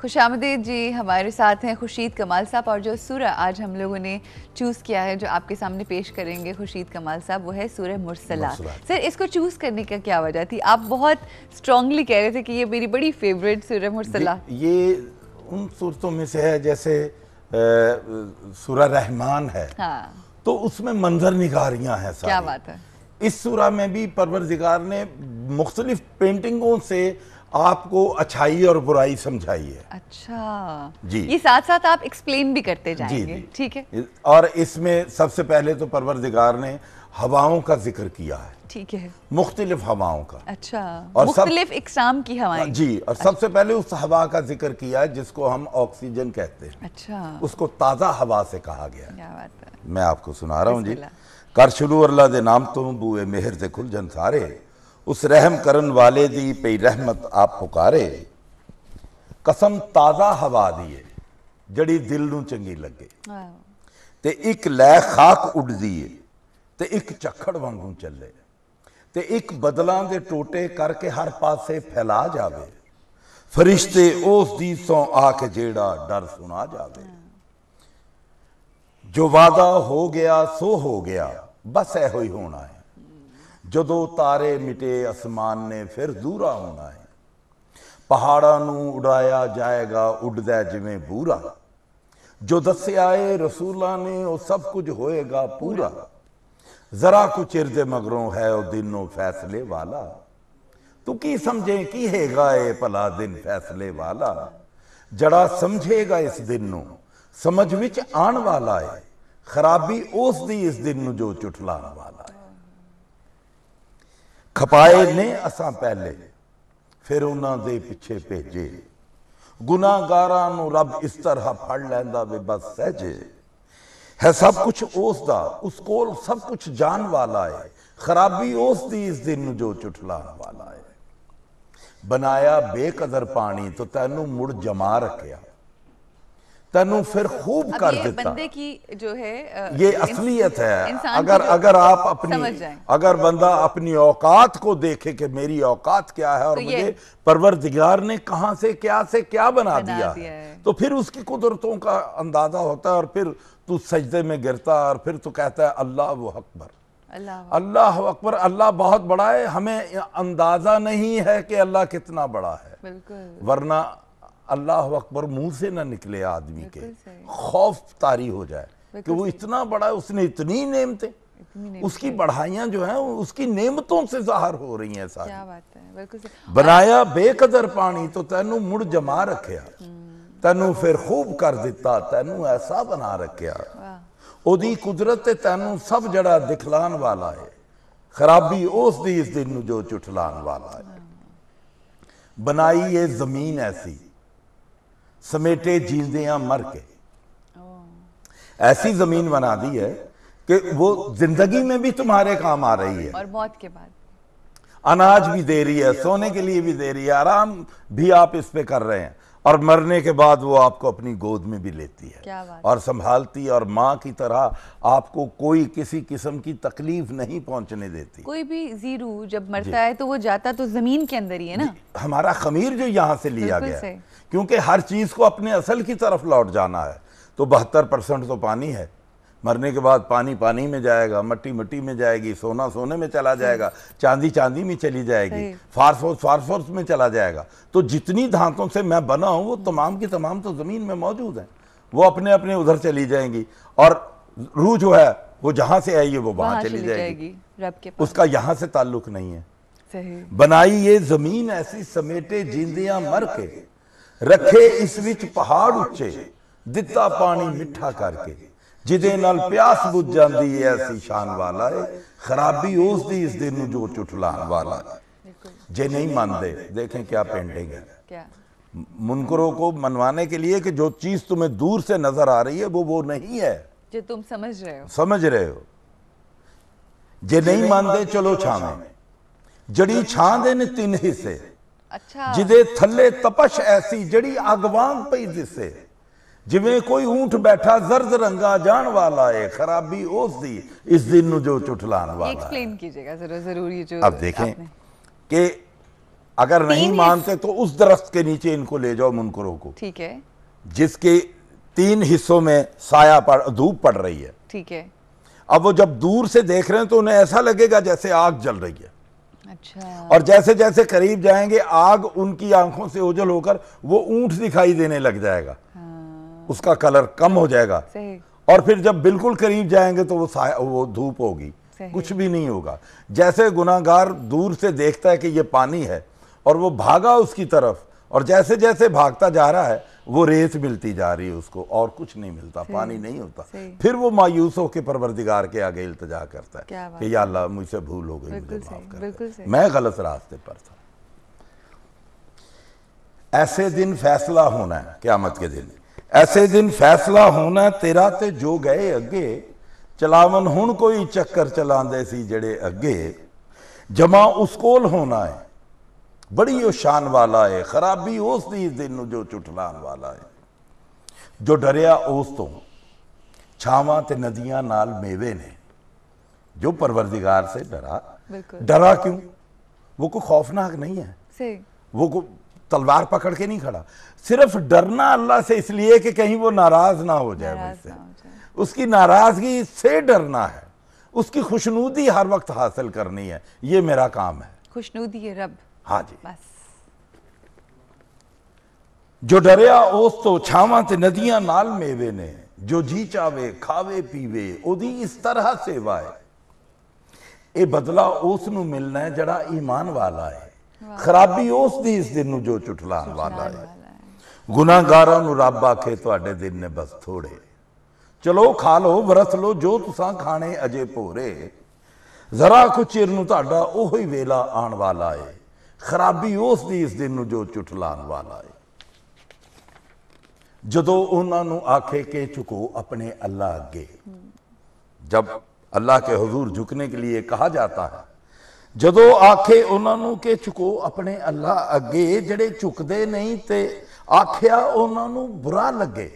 خوش آمدید جی. ہمارے ساتھ ہیں خورشید کمال صاحب، اور جو سورہ آج ہم لوگوں نے چوز کیا ہے جو آپ کے سامنے پیش کریں گے خورشید کمال صاحب، وہ ہے سورہ مرسلات. سر اس کو چوز کرنے کا کیا وجہ تھی؟ آپ بہت اسٹرانگلی کہہ رہے تھے کہ یہ میری بڑی فیوریٹ سورہ مرسلات. یہ ان صورتوں میں سے ہے جیسے سورہ رحمان ہے تو اس میں منظر نگاریاں ہیں ساری. کیا بات ہے. اس سورہ میں بھی پروردگار نے مختلف پینٹنگوں سے آپ کو اچھائی اور برائی سمجھائی ہے. اچھا جی، یہ ساتھ ساتھ آپ ایکسپلین بھی کرتے جائیں گے. ٹھیک ہے. اور اس میں سب سے پہلے تو پروردگار نے ہواؤں کا ذکر کیا ہے. ٹھیک ہے. مختلف ہواؤں کا. اچھا. اور مختلف اقسام کی ہوائیں. جی، اور سب سے پہلے اس ہوا کا ذکر کیا ہے جس کو ہم آکسیجن کہتے ہیں. اچھا. اس کو تازہ ہوا سے کہا گیا ہے. کیا بات ہے. میں آپ کو سنا رہا ہوں جی. کر شروع اللہ دے نام تو بوئے مہر دے کھل جن سارے، اس رحم کرن والے دی پئی رحمت آپ پکارے. قسم تازہ ہوا دیئے جڑی دل نو چنگی لگے، تے ایک لے خاک اڑ دیئے تے ایک چکھڑ وانگوں چلے، تے ایک بدلان دے ٹوٹے کر کے ہر پاسے پھیلا جاوے، فرشتے اوس دی سوں آ کے جیڑا ڈر سنا جاوے. جو وعدہ ہو گیا سو ہو گیا، بس اے ہوئی ہونا ہے. جدو تارے مٹے اسمان نے پھر دورا ہونا ہے. پہاڑاں نو اڑایا جائے گا اڑدے جویں بورا، جو دسے آئے رسولاں نے وہ سب کچھ ہوئے گا پورا. ذرا کچھ ارد مگروں ہے وہ دنوں فیصلے والا، تو کی سمجھیں کی ہے گا اے پلا دن فیصلے والا. جڑا سمجھے گا اس دن نو سمجھ وچ آن والا ہے، خرابی اس دی اس دن نو جو چٹلان والا ہے. کھپائے نے اساں پہلے پھر انہاں دے پیچھے بھیجے، گناہگاراں نو رب اس طرح پھڑ لیندا وے بس سہجے. ہے سب کچھ اس دا، اس کول سب کچھ جان والا ہے، خرابی اس دی اس دن جو چٹلان والا ہے. بنایا بے قدر پانی تو تینوں مڑ جما رکھیا، تینوں پھر خوب کر دیتا. بندے کی جو ہے یہ اصلیت ہے. اگر آپ اگر بندہ اپنی اوقات کو دیکھے کہ میری اوقات کیا ہے اور مجھے پروردگار نے کہاں سے کیا بنا دیا ہے، تو پھر اس کی قدرتوں کا اندازہ ہوتا ہے. اور پھر تو سجدے میں گرتا اور پھر تو کہتا ہے اللہ اکبر، اللہ اکبر، اللہ بہت بڑا ہے. ہمیں اندازہ نہیں ہے کہ اللہ کتنا بڑا ہے، ورنہ اللہ اکبر منہ سے نہ نکلے آدمی کے، خوف طاری ہو جائے کہ وہ اتنا بڑا ہے، اس نے اتنی نعمتیں، اس کی بڑھائیاں جو ہیں اس کی نعمتوں سے ظاہر ہو رہی ہیں ساری. بنایا بے قدر پانی تو تینوں مڑ جما رکھیا، تینوں پھر خوب کر دیتا، تینوں ایسا بنا رکھیا. او دی قدرت تینوں سب جڑا دکھلان والا ہے، خرابی اس دی اس دن جو چٹلان والا ہے. بنائی یہ زمین ایسی سمیٹے جیندیاں مر کے، ایسی زمین بنا دی ہے کہ وہ زندگی میں بھی تمہارے کام آ رہی ہے، اور موت کے بعد اناج بھی دے رہی ہے، سونے کے لیے بھی دے رہی ہے، آرام بھی آپ اس پہ کر رہے ہیں، اور مرنے کے بعد وہ آپ کو اپنی گود میں بھی لیتی ہے اور سنبھالتی ہے، اور ماں کی طرح آپ کو کوئی کسی قسم کی تکلیف نہیں پہنچنے دیتی. کوئی بھی زیرو جب مرتا ہے تو وہ جاتا تو زمین کے اندر ہی ہے نا. ہمارا خمیر جو یہاں سے لیا گیا ہے، کیونکہ ہر چیز کو اپنے اصل کی طرف لوٹ جانا ہے. تو 72% تو پانی ہے، مرنے کے بعد پانی پانی میں جائے گا، مٹی مٹی میں جائے گی، سونا سونے میں چلا جائے گا، چاندی چاندی میں چلی جائے گی، فاسفورس میں چلا جائے گا. تو جتنی دھاتوں سے میں بنا ہوں وہ تمام کی تمام تو زمین میں موجود ہیں، وہ اپنے اپنے ادھر چلی جائیں گی. اور روح جو ہے وہ جہاں سے آئی ہے وہ وہاں چلی جائے گی، اس کا یہاں سے تعلق نہیں ہے. بنائی یہ زمین ایسی سمیٹے جیندیاں مر کے، رکھے اس وچ پہاڑ اچے، دتا پانی مٹھا کر کے. جدے نال پیاس بجھ جاندی ہے ایسی شان والا ہے، خرابی اس دی اس دن جو چٹلان والا ہے. جے نہیں ماندے، دیکھیں کیا پینٹنگ ہے. منکروں کو منوانے کے لیے کہ جو چیز تمہیں دور سے نظر آ رہی ہے وہ نہیں ہے جو تم سمجھ رہے ہو. جے نہیں ماندے چلو چھاویں، جڑی چھان دے نے 3 حصے، جدے تھلے تپش ایسی جڑی آگوان پئی دسے. جویں کوئی اونٹ بیٹھا زرد رنگا جان والا ہے، خرابی اس دی اس دن جو چٹلان والا ہے. ایکسپلین کیجئے گا ضروری جو اب دیکھیں کہ اگر نہیں مانتے تو اس درخت کے نیچے ان کو لے جاؤ منکروں کو، ٹھیک ہے، جس کے 3 حصوں میں سایہ دھوپ پڑ رہی ہے، ٹھیک ہے، اب وہ جب دور سے دیکھ رہے ہیں تو انہیں ایسا لگے گا جیسے آگ جل رہی ہے، اچھا، اور جیسے جیسے قریب جائیں گے آگ ان کی آنکھوں سے اوجھل ہو کر وہ اونٹ دکھائی دینے لگ جائے گا، اس کا کلر کم ہو جائے گا، اور پھر جب بالکل قریب جائیں گے تو وہ دھوپ ہوگی، کچھ بھی نہیں ہوگا۔ جیسے گناہگار دور سے دیکھتا ہے کہ یہ پانی ہے اور وہ بھاگا اس کی طرف، اور جیسے جیسے بھاگتا جا رہا ہے وہ ریت ملتی جا رہی ہے اس کو، اور کچھ نہیں ملتا، پانی نہیں ہوتا، پھر وہ مایوس ہو کے پروردگار کے آگے التجا کرتا ہے کہ یا اللہ مجھ سے بھول ہو گئی، مجھے معاف کر دے، میں غلط راستے پر تھا۔ ایسے دن فیصلہ ہونا ہے، قیامت کے دن ایسے دن فیصلہ ہونا ہے، تیرا تے جو گئے اگے، چلاون ہن کوئی چکر چلان دے سی جڑے اگے، جمع اس کول ہونا ہے، بڑی او شان والا ہے، خرابی اس دی اس دن جو چٹلان والا ہے، جو ڈریا اس تو چھاواں تے ندیاں نال میوے نے، جو پروردگار سے ڈرا کیوں؟ وہ کوئی خوفناک نہیں ہے، وہ کوئی تلوار پکڑ کے نہیں کھڑا، صرف ڈرنا اللہ سے اس لیے کہ کہیں وہ ناراض نہ ہو جائے مجھ سے، اس کی ناراضگی سے ڈرنا ہے، اس کی خوشنودی ہر وقت حاصل کرنی ہے، یہ میرا کام ہے، خوشنودی رب، ہاں جی، جو ڈریا اس تو چھاواں تے ندیاں نال میوے نے، جو جی چاوے کھاوے پیوے او دی اس طرح سے وائے، اے بدلہ اس نو ملنا ہے جڑا ایمان والا ہے، خرابی اس دی اس دن نو جو چٹلان والا ہے، گناہگاراں نو رب آکھے تواڈے دن نے بس تھوڑے، چلو کھا لو ورت لو جو تساں کھانے اجے پورے، ذرا کچھ چر نو تہاڈا اوہی ویلا آن والا ہے، خرابی اس دی اس دن نو جو چٹلان والا ہے، جدو انہاں نو آکھے کہ چکو اپنے اللہ اگے، جب اللہ کے حضور جھکنے کے لیے کہا جاتا ہے، جدو آکھے انہاں نو کہ چکو اپنے اللہ اگے، جڑے چکدے نہیں تے آکھیا انہاں نو برا لگے،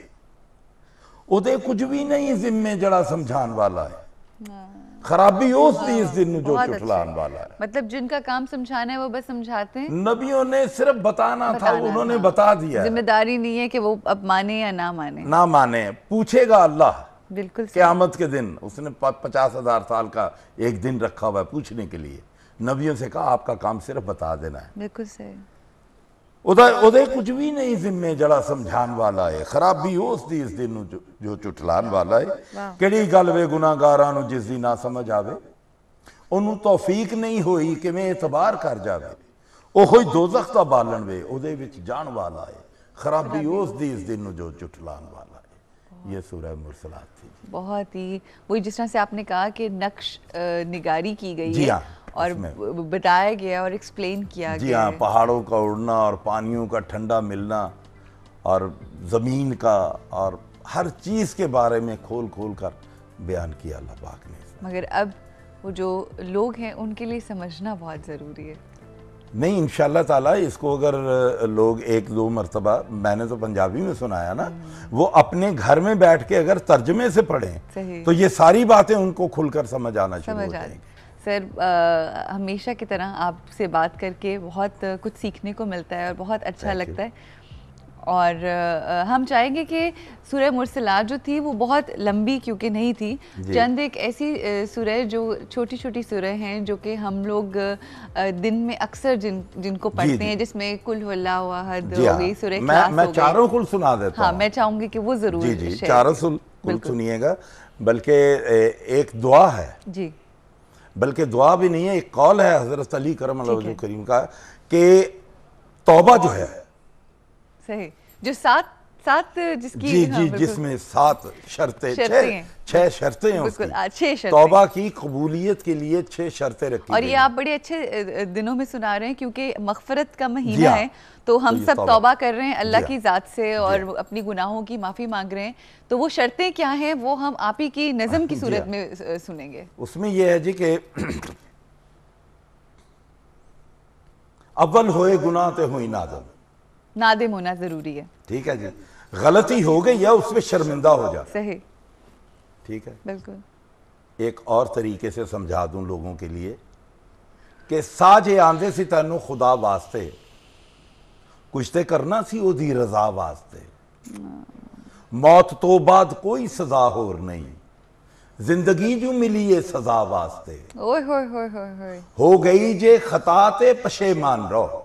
او دے کچھ بھی نہیں ذمے جڑا سمجھان والا ہے، خرابی اس دی اس دن جو چٹلان والا ہے، مطلب جن کا کام سمجھانا ہے وہ بس سمجھاتے ہیں، نبیوں نے صرف بتانا تھا، انہوں نے بتا دیا ہے، ذمہ داری نہیں ہے کہ وہ اب مانے یا نہ مانے، نہ مانے، پوچھے گا اللہ بالکل قیامت کے دن، اس نے 50,000 سال کا ایک دن رکھا ہوا ہے پوچھنے کے لیے، نبیوں سے کہا آپ کا کام صرف بتا دینا ہے، بالکل صحیح، ادھے کچھ بھی نہیں ذمے جڑا سمجھان والا ہے، خرابی اس دی اس دن جو چٹلان والا ہے، کیڑی گل وے گناہگاراں نو جس دی نہ سمجھ آوے، انہوں توفیق نہیں ہوئی کہ میں اعتبار کر جاوے، اوہی دوزخ دا بالن وے اودے وچ جان والا ہے، خرابی اس دی اس دن جو چٹلان والا ہے، یہ سورہ مرسلات تھی، بہت ہی وہی جس طرح سے آپ نے کہا کہ نقش نگاری کی گئی ہے اور بتایا گیا اور ایکسپلین کیا گیا، جی ہاں، پہاڑوں کا اڑنا اور پانیوں کا ٹھنڈا ملنا اور زمین کا اور ہر چیز کے بارے میں کھول کھول کر بیان کیا اللہ پاک نے، مگر اب وہ جو لوگ ہیں ان کے لیے سمجھنا بہت ضروری ہے، نہیں انشاءاللہ تعالی اس کو اگر لوگ 1-2 مرتبہ، میں نے تو پنجابی میں سنایا نا، وہ اپنے گھر میں بیٹھ کے اگر ترجمے سے پڑھیں تو یہ ساری باتیں ان کو کھل کر سمجھ آنا شروع ہو جائیں گی۔ سر ہمیشہ کی طرح آپ سے بات کر کے بہت کچھ سیکھنے کو ملتا ہے اور بہت اچھا لگتا ہے، اور ہم چاہیں گے کہ سورہ مرسلات جو تھی وہ بہت لمبی کیونکہ نہیں تھی، چند ایک ایسی سورہ جو چھوٹی چھوٹی سورہ ہیں جو کہ ہم لوگ دن میں اکثر جن کو پڑھتے ہیں، جس میں قل هو اللہ احد ہو گئی، سورہ اخلاص ہو گئی، میں چاروں کل سنا دیتا ہوں، ہاں میں چاہوں گی کہ وہ ضرور جی چاروں کل سنیے گا، بلکہ ایک دعا ہے، جی بلکہ دعا بھی نہیں ہے، ایک قول ہے حضرت علی کرم اللہ وجہ کریم کا کہ توبہ جو ہے صحیح، جو سات جس کی جی جس میں 7 شرطیں 6 شرطیں ہیں، اس کی توبہ کی قبولیت کے لیے 6 شرطیں رکھی، اور یہ آپ بڑے اچھے دنوں میں سنا رہے ہیں کیونکہ مغفرت کا مہینہ ہے، تو ہم سب توبہ کر رہے ہیں اللہ کی ذات سے اور اپنی گناہوں کی معافی مانگ رہے ہیں، تو وہ شرطیں کیا ہیں وہ ہم آپ ہی کی نظم کی صورت میں سنیں گے۔ اس میں یہ ہے جی کہ اول ہوئے گناہ تے ہوئی نادم ہونا ضروری ہے، ٹھیک ہے جی، غلطی ہو گئی یا اس میں شرمندہ ہو جا، صحیح، ٹھیک ہے، بالکل، ایک اور طریقے سے سمجھا دوں لوگوں کے لیے، کہ ਸਾਜੇ ਆਂਦੇ ਸੀ ਤੈਨੂੰ ਖੁਦਾ ਵਾਸਤੇ ਕੁਛ ਤੇ ਕਰਨਾ ਸੀ ਉਹਦੀ ਰਜ਼ਾ ਵਾਸਤੇ ਮੌਤ ਤੋਂ ਬਾਅਦ ਕੋਈ ਸਜ਼ਾ ਹੋਰ ਨਹੀਂ ਜ਼ਿੰਦਗੀ ਜੋ ਮਿਲੀ ਏ ਸਜ਼ਾ ਵਾਸਤੇ ਓਏ ਹੋਏ ਹੋਏ ਹੋਏ ਹੋਏ ਹੋ ਗਈ ਜੇ ਖਤਾ ਤੇ ਪਸ਼ੇਮਾਨ ਰਹੋ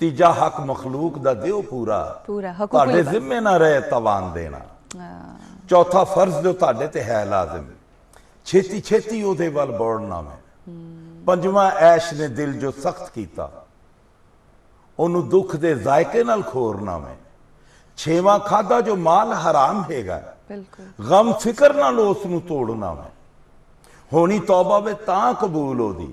ਤੀਜਾ ਹੱਕ ਮਖਲੂਕ ਦਾ ਦਿਓ ਪੂਰਾ ਤੁਹਾਡੇ ਜ਼ਿੰਮੇ ਨਾ ਰਹੇ ਤਵਾਨ ਦੇਣਾ ਚੌਥਾ ਫਰਜ਼ ਜੋ ਤੁਹਾਡੇ ਤੇ ਹੈ ਲਾਜ਼ਮ ਛੇਤੀ ਛੇਤੀ ਉਹਦੇ ਵੱਲ ਬੋੜਨਾ ਮੈਂ ਪੰਜਵਾਂ ਐਸ਼ ਨੇ ਦਿਲ ਜੋ ਸਖਤ ਕੀਤਾ ਉਹਨੂੰ ਦੁੱਖ ਦੇ ਜ਼ਾਇਕੇ ਨਾਲ ਖੋਰਨਾ ਮੈਂ ਛੇਵਾਂ ਖਾਦਾ ਜੋ ਮਾਲ ਹਰਾਮ ਹੈਗਾ ਗਮ ਫਿਕਰ ਨਾਲ ਉਸ ਨੂੰ ਤੋੜਨਾ ਮੈਂ ਹੋਣੀ ਤੌਬਾ ਵੇ ਤਾਂ ਕਬੂਲ ਹੋਦੀ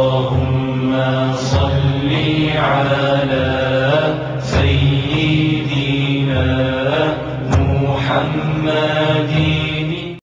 اللهم صل على سيدنا